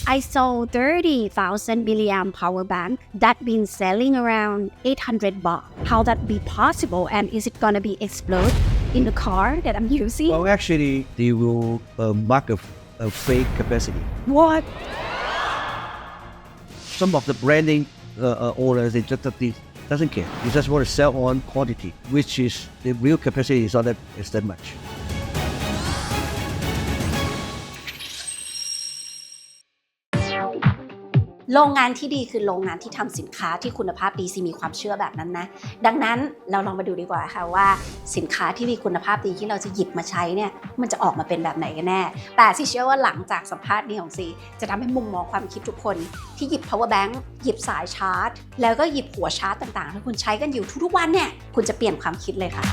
I sold 30,000 milliamp power bank that been selling around 800 baht. How that be possible? And is it gonna be explode in the car that I'm using? Well, actually, they will mark a fake capacity. What? Some of the branding owners, they just doesn't care. They just want to sell on quantity, which is the real capacity is not that much. โรงงานที่ดีคือโรงงานที่ทำสินค้าที่คุณภาพดีซีมีความเชื่อแบบนั้นนะดังนั้นเราลองมาดูดีกว่าค่ะว่าสินค้าที่มีคุณภาพดีที่เราจะหยิบมาใช้เนี่ยมันจะออกมาเป็นแบบไหนกันแน่แต่ซีเชื่อว่าหลังจากสัมภาษณ์นี้ของซีจะทำให้มุมมองความคิดทุกคนที่หยิบ power bank หยิบสายชาร์จแล้วก็หยิบหัวชาร์จต่างๆที่คุณใช้กันอยู่ทุกๆวันเนี่ยคุณจะเปลี่ยนความคิดเลยค่ะ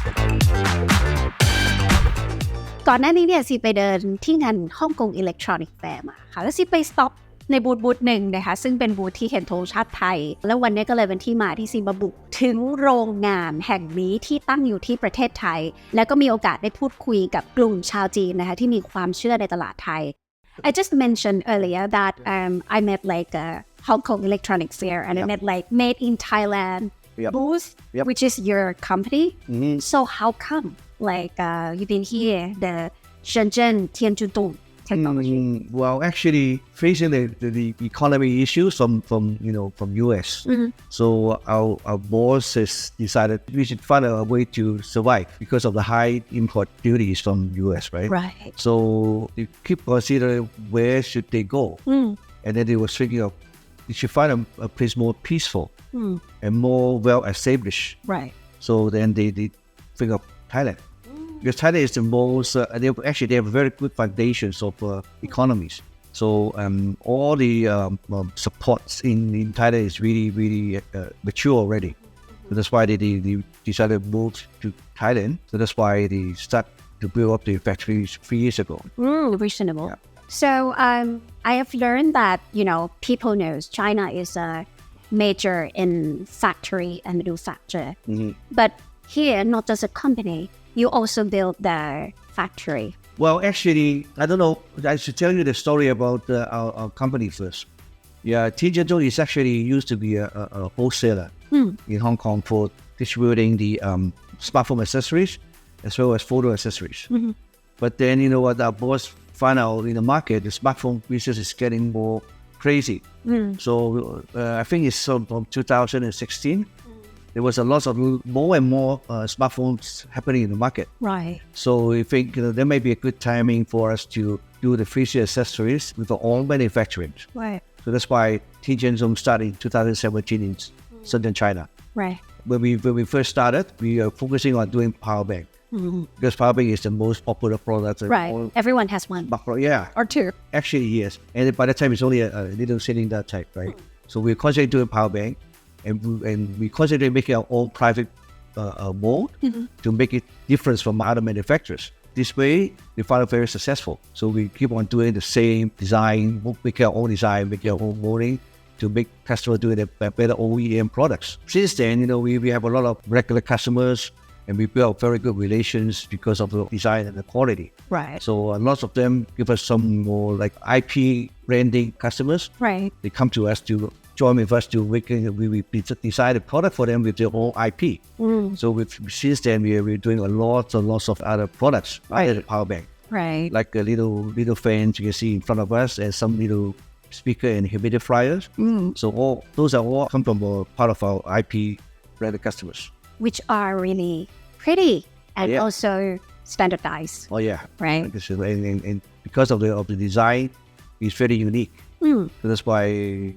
ก่อนหน้านี้เนี่ยซีไปเดินที่งานฮ่องกงอิเล็กทรอนิกส์แฟร์มาค่ะแล้วซีไปสต็อปในบูธหนึ่งนะคะซึ่งเป็นบูธที่เห็นธงชาติไทยแล้ววันนี้ก็เลยเป็นที่มาที่ซีมาบุกถึงโรงงานแห่งนี้ที่ตั้งอยู่ที่ประเทศไทยแล้วก็มีโอกาสได้พูดคุยกับกลุ่มชาวจีนนะคะที่มีความเชื่อในตลาดไทย I just mentioned earlier that I met like a Hong Kong electronics fair and I met like made in Thailand booth which is your company so how come like you've been here the Shenzhen Tianjudong technology? Well, actually, facing the economy issues from US. So our boss has decided we should find a way to survive because of the high import duties from US, right? Right. So they keep considering where should they go, and then they were thinking of they should find a place more peaceful and more well established. Right. So then they think of Thailand.Because Thailand is the most, they have very good foundations of economies. So all the supports in Thailand is really mature already. So that's why they decided to move to Thailand. So that's why they start to build up the factories 3 years ago. Reasonable. Yeah. So I have learned that, people knows China is a major in factory and manufacture. But here, not just a company.You also built the factory. Well, actually, I don't know. I should tell you the story about our company first. Yeah, Tianjudong is actually used to be a wholesaler in Hong Kong for distributing the smartphone accessories as well as photo accessories. But then, what our boss found out in the market, the smartphone business is getting more crazy. So I think it's from 2016.There was a lot of more and more smartphones happening in the market. Right. So we think there may be a good timing for us to do the 3C accessories with our own manufacturing. Right. So that's why Tianjudong started in 2017 in southern China. Right. When we first started, we are focusing on doing Powerbank. Because Powerbank is the most popular product. Right. Everyone has one. Yeah. Or two. Actually, yes. And by the time it's only a little cylinder type, right? So we're constantly doing Powerbank.And we constantly making our own private mold to make it different from other manufacturers. This way, we found it very successful. So we keep on doing the same design, making our own design, making our own molding to make customers doing the better OEM products. Since then, we have a lot of regular customers and we built very good relations because of the design and the quality. Right. So lots of them give us some more like IP branding customers. Right. They come to us to join with us to we design a product for them with their own IP. So since then we're doing lots of other products other than Powerbank. Right. Like a little fans you can see in front of us and some little speaker and humidifiers. So those are all come from part of our IP branded customers. Which are really pretty and also standardized. Oh yeah. Right. And because of the design, it's very unique. So that's why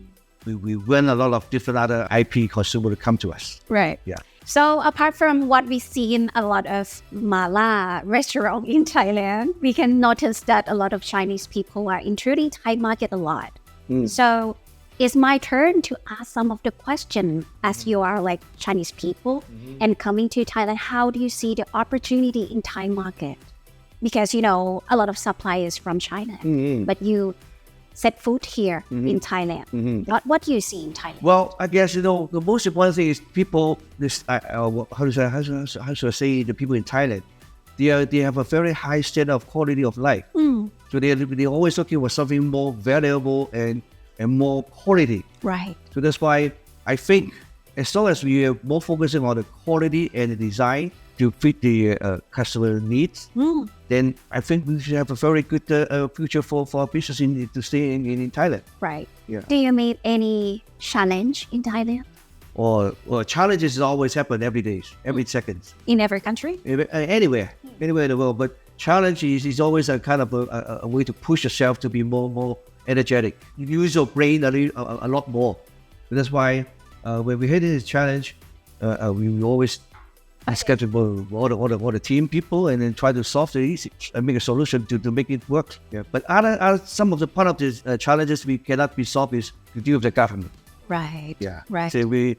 we win a lot of different other IP consumers to come to us. Right. Yeah. So apart from what we see in a lot of mala restaurant in Thailand, we can notice that a lot of Chinese people are intruding Thai market a lot. So it's my turn to ask some of the question as you are like Chinese people and coming to Thailand. How do you see the opportunity in Thai market? Because a lot of supply is from China, but you.set foot here in Thailand. What do you see in Thailand? Well, I guess the most important thing is people. How should I say the people in Thailand? They have a very high standard of quality of life. So they're always looking for something more valuable and more quality. Right. So that's why I think as long as we are more focusing on the quality and the design to fit the customer needs, then I think we should have a very good future for our business to stay in Thailand. Right. Yeah. Do you meet any challenge in Thailand? Or challenges always happen every day, every second. In every country? Anywhere in the world. But challenge is always a kind of a way to push yourself to be more energetic. You use your brain a lot more. That's why when we hit this challenge, we always discuss with all the team people and then try to solve the issue and make a solution to make it work. Yeah. But some of the part of the challenges we cannot be solved is to deal with the government. Right. Yeah. Right. So we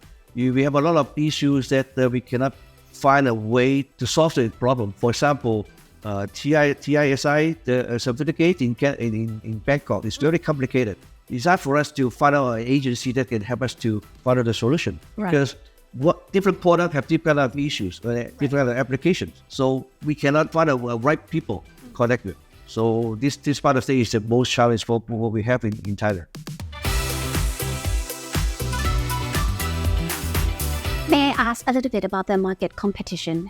have a lot of issues that we cannot find a way to solve the problem. For example, TISI, the certificate in Bangkok is very complicated. It's hard for us to find out an agency that can help us to find out the solution. Right. Because different products have different kind of issues, different kind of applications. So we cannot find a right people to connect with. So this part of the is the most challenge for what we have in Thailand. May I ask a little bit about the market competition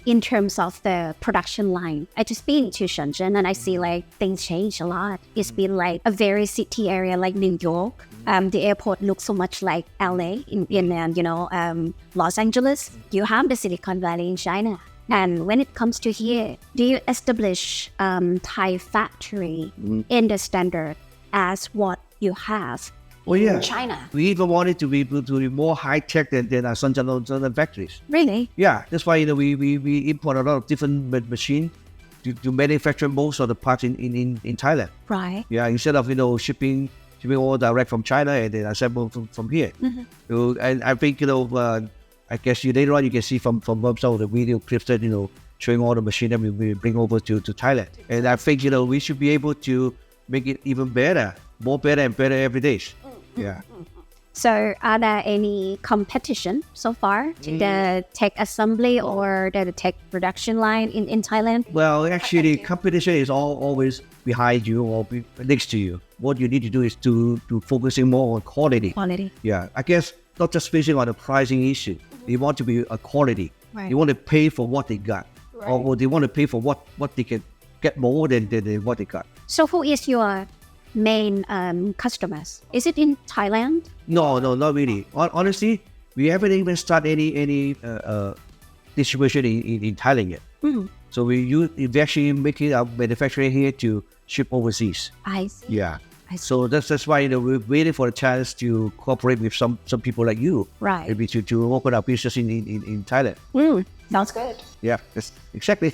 in terms of the production line? I just been to Shenzhen and I see like things change a lot. It's been like a very city area like New York. The airport looks so much like LA in Los Angeles. You have the Silicon Valley in China. And when it comes to here, do you establish Thai factory in the standard as what you have? In China. We even wanted to be more high tech than our Shenzhen factories. Really? Yeah, that's why we import a lot of different machines to manufacture most of the parts in Thailand. Right. Yeah, instead of shipping all direct from China and then assemble from here. So, and I think I guess later on you can see from some of the video clips that showing all the machine that we bring over to Thailand. And I think we should be able to make it even better, more better and better every day. Yeah. So are there any competition so far to the tech assembly or the tech production line in Thailand? Well, actually, competition is always behind you or next to you. What you need to do is to focusing more on quality. Quality. Yeah, I guess not just focusing on the pricing issue. They want to be a quality. Right. They want to pay for what they got. Right. Or they want to pay for what they can get more than what they got. So who is your main customers? Is it in Thailand? No, not really. Honestly, we haven't even started any distribution in Thailand yet. So we actually making our manufacturing here to ship overseas. I see. Yeah. So that's why we're waiting for a chance to cooperate with some people like you. Right. Maybe to open up business in Thailand. Sounds good. Yeah, that's exactly.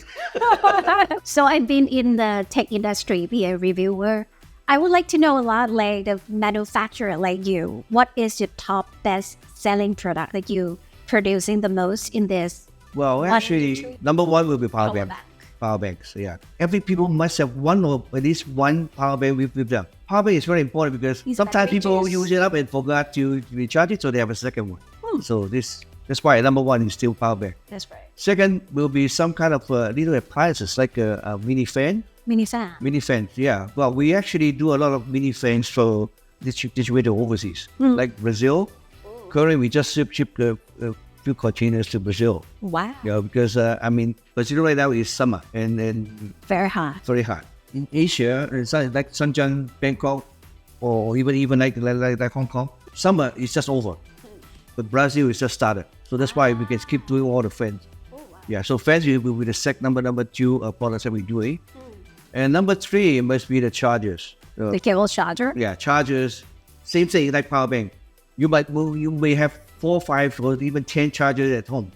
So I've been in the tech industry, be a reviewer. I would like to know a lot like the manufacturer like you. What is your top best selling product that you producing the most in this? Well, actually, number one will be Powerbank. Powerbanks, yeah. Every people must have one or at least one Powerbank with them. Powerbank is very important because sometimes people use it up and forgot to recharge it, so they have a second one. So that's why number one is still Powerbank. That's right. Second will be some kind of little appliances like a mini fan. Mini fan. Mini fans, yeah. Well, we actually do a lot of mini fans for distributed overseas, like Brazil. Currently, we just ship a few containers to Brazil. Wow. Yeah, because Brazil right now is summer and very hot. Very hot. In Asia, like Shenzhen, Bangkok, or even like Hong Kong, summer is just over. But Brazil is just started, so that's why we can keep doing all the fans. Oh, wow. Yeah, so fans will be the number two products that we're doing. And number three must be the chargers. The cable charger? Yeah, chargers. Same thing like Powerbank. You may have 4, 5, or even 10 chargers at home.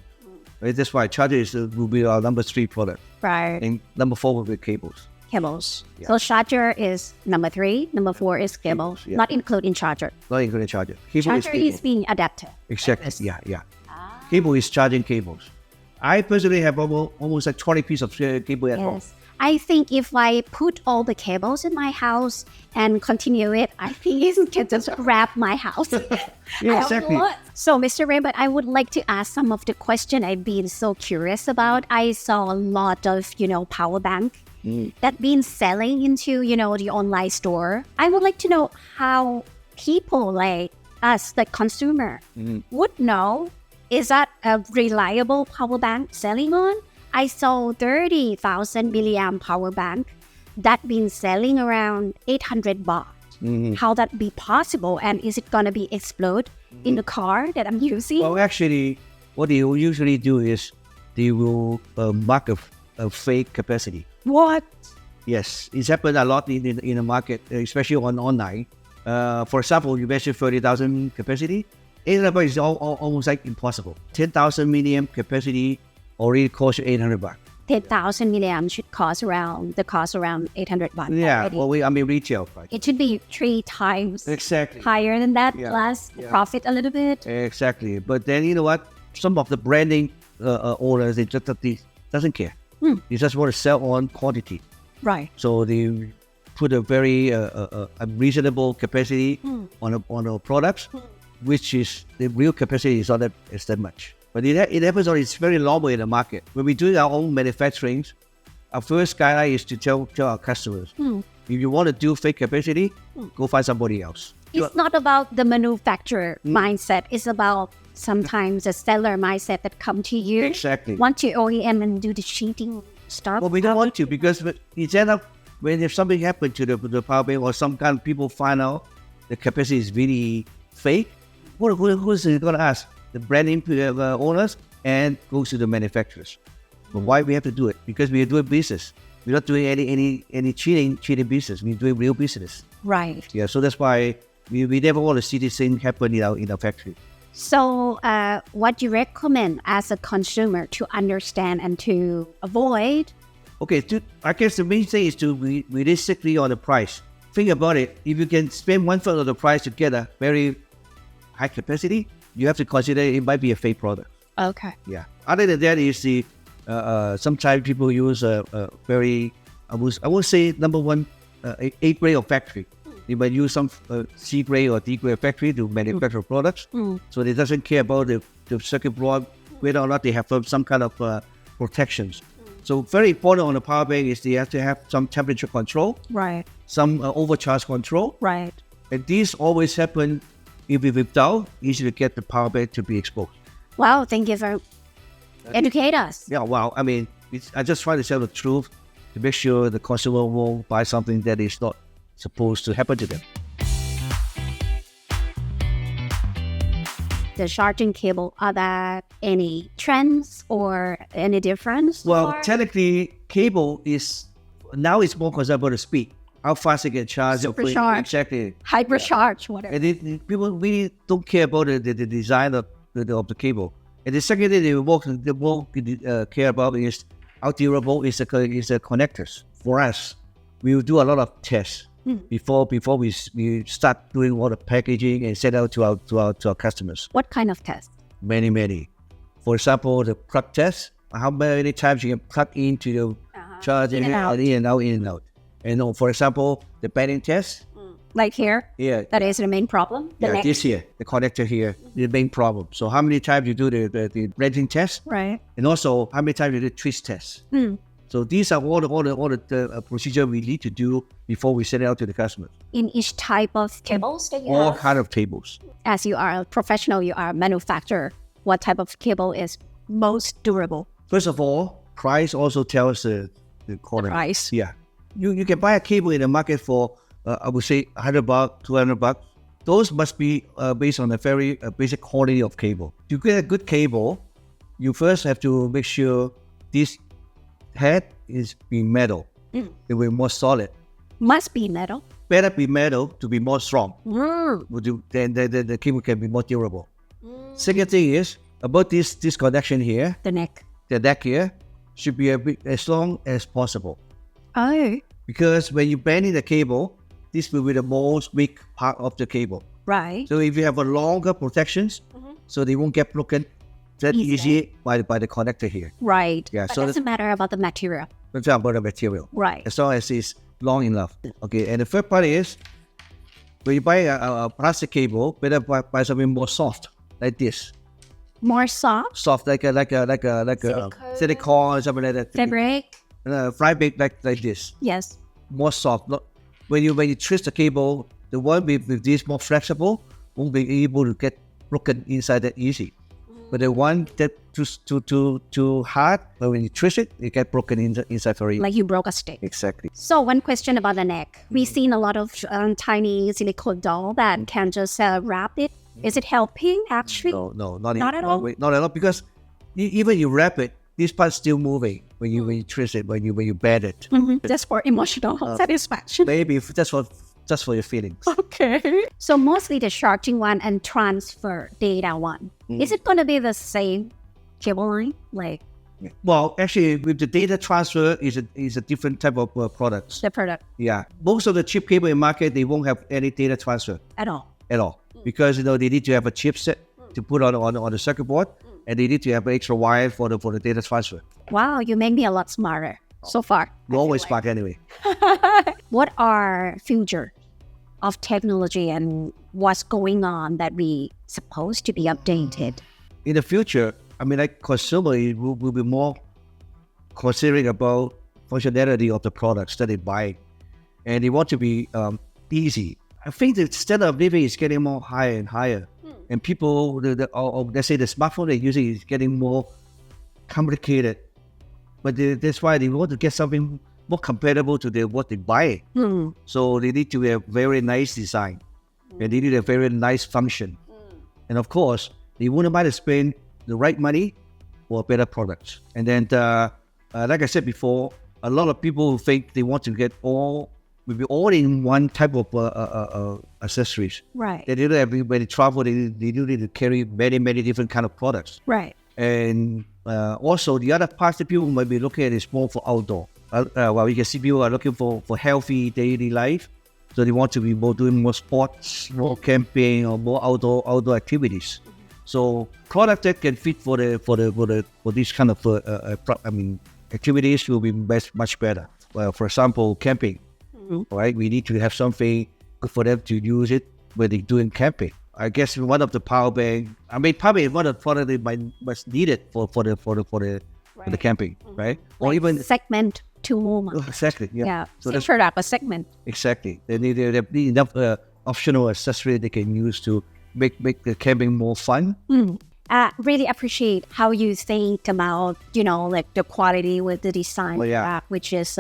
Right? That's why chargers will be our number 3 product. Right. And number 4 will be cables. Cables. Yeah. So charger is number 3. Number 4 is cables. Yeah. Not including charger. Not including charger. Cable Charger is being adapted. Exactly. Like yeah. Cable is charging cables. I personally have almost like 20 pieces of cable at home. I think if I put all the cables in my house and continue it, I think it can just wrap my house. Yeah, exactly. So, Mr. Raymond, I would like to ask some of the questions I've been so curious about. I saw a lot of, power bank that been selling into the online store. I would like to know how people like us, the consumer, would know, is that a reliable power bank selling on? I saw 30,000 milliamp power bank that been selling around 800 baht. How that be possible, and is it gonna be explode in the car that I'm using? Well, actually, what they will usually do is they will mark a fake capacity. What? Yes, it's happened a lot in the market, especially on online. For example, you mentioned 30,000 capacity. 800 is almost like impossible. 10,000 milliamp capacity already costs you 800 baht. 10,000 milliamp should cost around 800 baht. Yeah, already. well, I mean retail price. It should be 3 times Exactly. higher than that, Yeah. plus Yeah. profit a little bit. Exactly. But then you know what? Some of the branding owners, they doesn't care. They just want to sell on quantity. Right. So they put a very unreasonable capacity on a products, which is the real capacity is not that much. But it happens on it's very normal in the market. When we're doing our own manufacturing, our first guideline is to tell our customers, if you want to do fake capacity, go find somebody else. It's not about the manufacturer mindset. It's about sometimes the seller mindset that come to you. Exactly. Want to OEM and do the cheating stuff. Well, we don't want to because it end up when if something happened to the power bank or some kind of people find out the capacity is really fake, who's going to ask? The branding owners and goes to the manufacturers. But why we have to do it? Because we are doing business. We're not doing any cheating business. We're doing real business. Right. Yeah, so that's why we never want to see this thing happen in our factory. So what do you recommend as a consumer to understand and to avoid? Okay, I guess the main thing is to be realistically on the price. Think about it. If you can spend 1/3 of the price to get a very high capacity, you have to consider it might be a fake product. Okay. Yeah. Other than that is the sometimes people use a very I would say number one A grade of factory. They might use some C grade or D grade factory to manufacture products. So they doesn't care about the circuit board whether or not they have some kind of protections. So very important on the power bank is they have to have some temperature control, Right. some overcharge control, Right. and these always happen if we without easy to get the power bank to be exposed. Wow. Thank you for educate us. Yeah, wow. I mean, I just try to tell the truth to make sure the consumer won't buy something that is not supposed to happen to them. The charging cable, are there any trends or any difference? Well, or- technically, cable is now it's more concerned about the speed, how fast it can charge. Supercharge. Exactly. Hypercharge, whatever. And people really don't care about the design of the cable. And the second thing they more care about is how durable is the connectors. For us, we will do a lot of tests before we start doing all the packaging and send out to our customers. What kind of test? Many. For example, the plug test. How many times you can plug into the charge In and out. in and out. And for example, the bending test. Like here? Yeah. That is the main problem? The neck? This here, the connector here, the main problem. So how many times you do the bending test, Right. and also how many times you do the twist test. So these are all the procedure we need to do before we send it out to the customers. In each type of cables that you All have? kind of tables. As you are a professional, you are a manufacturer, what type of cable is most durable? First of all, price also tells the quality. Price. Yeah. You can buy a cable in the market for I would say 100 baht, 200 baht. Those must be based on a very basic quality of cable. To get a good cable, you first have to make sure this head is being metal. It will be more solid. Must be metal. Better be metal to be more strong. Then the cable can be more durable. Second thing is about this connection here. The neck. The neck here should be as long as possible. Oh. Because when you bend in the cable, this will be the most weak part of the cable. Right. So if you have a longer protections, so they won't get broken that easy by the connector here. Right. Yeah, But so doesn't matter about the material. It's about the material. Right. As long as it's long enough. Okay, and the third part is when you buy a plastic cable, better buy something more soft, like this. More soft. Soft, like a silicone or something like that. Fabric. fly back like this. Yes. More soft. When you twist the cable, the one with this more flexible won't be able to get broken inside that easy. But the one that too hard, but when you twist it, it get broken inside very easy. Like you broke a stick. Exactly. So one question about the neck. We've seen a lot of tiny silicone doll that can just wrap it. Is it helping actually? No, not at all. Not at all because even you wrap it, this part's still moving when you twist it, when you bend it. Just for emotional satisfaction. Maybe just for your feelings. Okay. So mostly the charging one and transfer data one. Is it going to be the same cable line? Like Well, actually, with the data transfer is a different type of products. the product Yeah, most of the chip cable in market they won't have any data transfer at all? at all because they need to have a chipset to put on the circuit board and they need to have an extra wire for the data transfer. Wow, you make me a lot smarter so far. You're always smart anyway. What are future of technology and what's going on that we supposed to be updated? In the future, I mean, like consumer will be more considering about functionality of the products that they buy, and they want to be easy. I think the standard of living is getting more higher and higher, and people, let's say the smartphone they're using is getting more complicated. But that's why they want to get something more compatible to what they buy. So they need to have very nice design, and they need a very nice function, and of course, they wouldn't mind to spend the right money for better products. And then, like I said before, a lot of people think they want to get maybe all in one type of accessories. Right. They don't have, when they travel, they do need to carry many different kind of products. Right. And also the other parts that people might be looking at is more for outdoor. While you can see people are looking for healthy daily life, so they want to be doing more sports, more camping, or more outdoor activities. So product that can fit for this kind of activities will be much better. Well, for example, camping, right? We need to have something good for them to use it when they're doing camping. I guess one of the power bank. I mean, probably one of the products they must need it for the camping, right? Or Like even segment to moment. exactly, yeah. Yeah. So Same that's product, a segment. exactly. They need enough optional accessory they can use to make the camping more fun. Really appreciate how you think about, like the quality with the design, which is,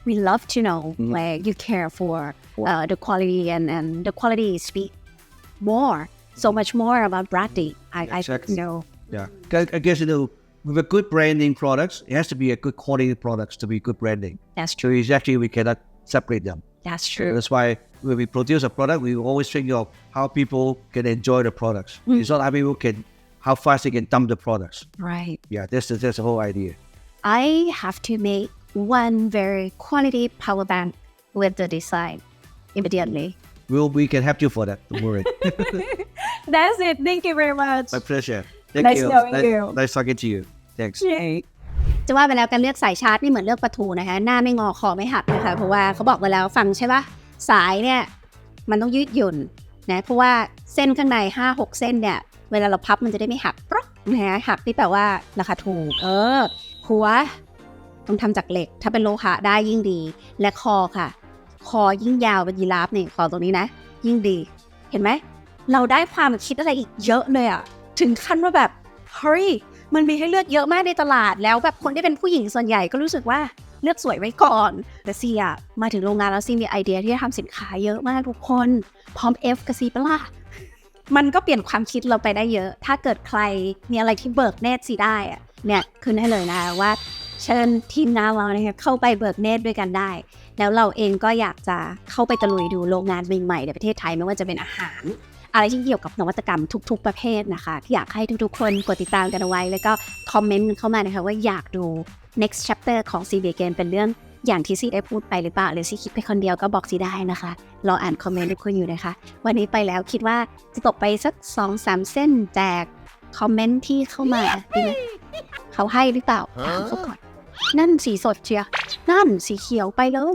we love to know, like you care for the quality and the quality speak more, so much more about branding. Exactly. I know. Yeah, I guess with a good branding products, it has to be a good quality products to be good branding. That's So true. it's actually we cannot separate them. That's true. That's why when we produce a product, we always think of how people can enjoy the products. It's not how fast they can dump the products. Right. Yeah, that's the whole idea. I have to make one very quality power bank with the design immediately. We can help you for that. Don't worry. That's it. Thank you very much. My pleasure. Thank Nice you. knowing you. Nice talking to you. Thanks. จะว่าไปแล้วการเลือกสายชาร์จนี่เหมือนเลือกปลาทูนะคะหน้าไม่งอคอไม่หักนะคะเพราะว่าเขาบอกไว้แล้วฟังใช่ปะสายเนี่ยมันต้องยืดหยุ่นนะเพราะว่าเส้นข้างใน 5-6 เส้นเนี่ยเวลาเราพับมันจะได้ไม่หักปรอกนะหักที่แปลว่าราคาถูกหัวต้องทำจากเหล็กถ้าเป็นโลหะได้ยิ่งดีและคอค่ะคอยิ่งยาวเป็นยีราฟนี่คอตรงนี้นะยิ่งดีเห็นไหมเราได้ความคิดอะไรอีกเยอะเลยอะถึงขั้นว่าแบบเฮ้ยมันมีให้เลือกเยอะมากในตลาดแล้วแบบคนที่เป็นผู้หญิงส่วนใหญ่ก็รู้สึกว่าเลือกสวยไว้ก่อนแต่ซีอะมาถึงโรงงานแล้วซีมีไอเดียที่จะทำสินค้าเยอะมากทุกคนพร้อม F กับซีปะล่ะมันก็เปลี่ยนความคิดเราไปได้เยอะถ้าเกิดใครมีอะไรที่เบิกเนตรซีได้อะเนี่ยขึ้นให้เลยนะว่าเชิญทีมงานเราเนี่ยเข้าไปเบิกเนตรด้วยกันได้แล้วเราเองก็อยากจะเข้าไปตะลุยดูโรงงานใหม่ๆในประเทศไทยไม่ว่าจะเป็นอาหารอะไรที่เกี่ยวกับนวัตกรรมทุกๆประเภทนะคะที่อยากให้ทุกๆคนกดติดตามกันเอาไว้แล้วก็คอมเมนต์เข้ามานะคะว่าอยากดู next chapter ของ Ceemeagain เป็นเรื่องอย่างที่ซีได้พูดไปหรือเปล่าหรือซีคิดไปคนเดียวก็บอกซีได้นะคะรออ่านคอมเมนต์ทุกคนอยู่นะคะวันนี้ไปแล้วคิดว่าจะตกไปสัก 2-3 เส้นแจกคอมเมนต์ที่เข้ามาดีไหมเขาให้หรือเปล่าถามเขาก่อนนั่นสีสดเชียร์นั่นสีเขียวไปเลย